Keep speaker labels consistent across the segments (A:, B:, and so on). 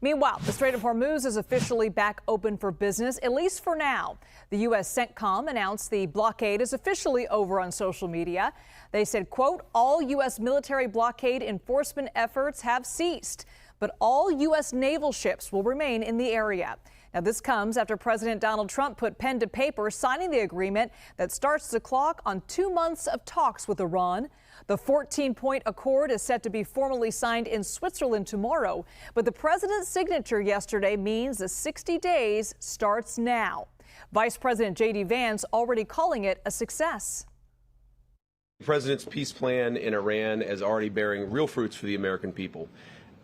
A: Meanwhile, the Strait of Hormuz is officially back open for business, at least for now. The U.S. CENTCOM announced the blockade is officially over on social media. They said, quote, all U.S. military blockade enforcement efforts have ceased, but all U.S. naval ships will remain in the area. Now, this comes after President Donald Trump put pen to paper, signing the agreement that starts the clock on 2 months of talks with Iran. The 14-point accord is set to be formally signed in Switzerland tomorrow, but the president's signature yesterday means the 60 days starts now. Vice President J.D. Vance already calling it a success.
B: The president's peace plan in Iran is already bearing real fruits for the American people.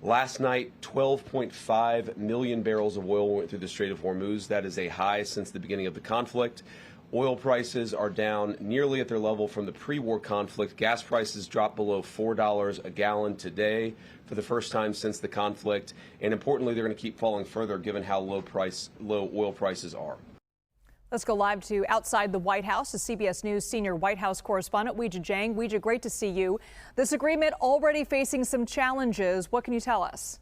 B: Last night, 12.5 million barrels of oil went through the Strait of Hormuz. That is a high since the beginning of the conflict. Oil prices are down nearly at their level from the pre-war conflict. Gas prices dropped below $4 a gallon today for the first time since the conflict. And importantly, they're going to keep falling further given how low oil prices are.
A: Let's go live to outside the White House to CBS News senior White House correspondent Weijia Jiang. Weijia, great to see you. This agreement already facing some challenges. What can you tell us?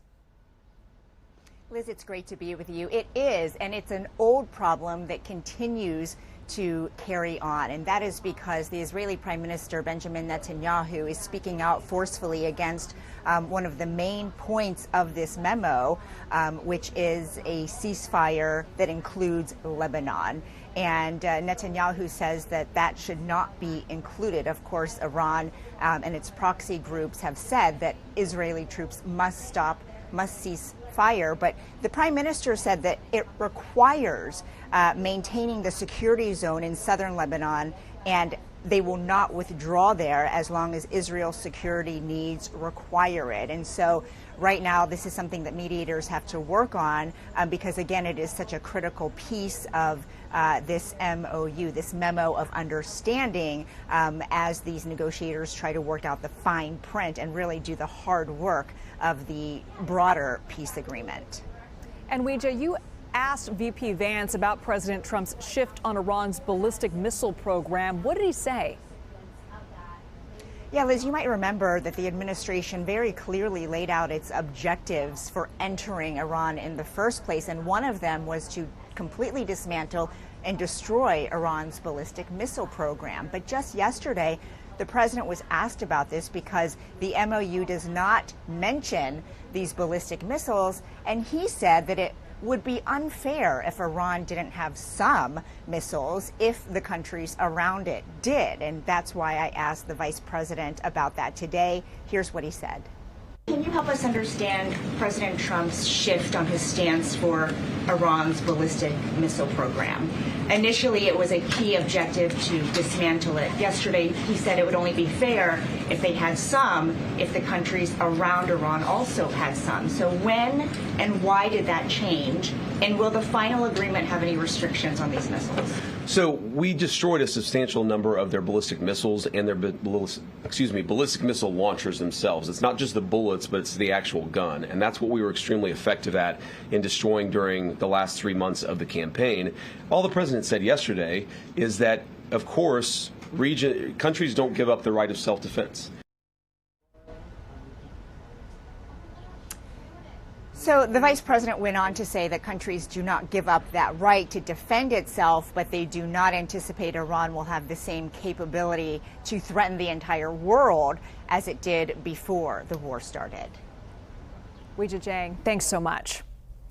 C: Liz, it's great to be with you. It is, and it's an old problem that continues to carry on, and that is because the Israeli Prime Minister Benjamin Netanyahu is speaking out forcefully against one of the main points of this memo, which is a ceasefire that includes Lebanon. And Netanyahu says that that should not be included. Of course, Iran and its proxy groups have said that Israeli troops must cease fire, but the Prime Minister said that it requires maintaining the security zone in southern Lebanon, and they will not withdraw there as long as Israel's security needs require it. And so right now, this is something that mediators have to work on because, again, it is such a critical piece of this MOU, this memo of understanding, as these negotiators try to work out the fine print and really do the hard work of the broader peace agreement.
A: And Weijia, you asked VP Vance about President Trump's shift on Iran's ballistic missile program. What did he say?
C: Yeah, Liz, you might remember that the administration very clearly laid out its objectives for entering Iran in the first place, and one of them was to completely dismantle and destroy Iran's ballistic missile program. But just yesterday, the president was asked about this because the MOU does not mention these ballistic missiles, and he said that it would be unfair if Iran didn't have some missiles if the countries around it did. And that's why I asked the vice president about that today. Here's what he said. Can you help us understand President Trump's shift on his stance for Iran's ballistic missile program? Initially, it was a key objective to dismantle it. Yesterday, he said it would only be fair if they had some, if the countries around Iran also had some. So when and why did that change? And will the final agreement have any restrictions on these missiles?
B: So we destroyed a substantial number of their ballistic missiles and their ballistic missile launchers themselves. It's not just the bullets, but it's the actual gun. And that's what we were extremely effective at in destroying during the last 3 months of the campaign. All the president said yesterday is that, of course, countries don't give up the right of self-defense.
C: So the vice president went on to say that countries do not give up that right to defend itself, but they do not anticipate Iran will have the same capability to threaten the entire world as it did before the war started.
A: Weijia Jiang, thanks so much.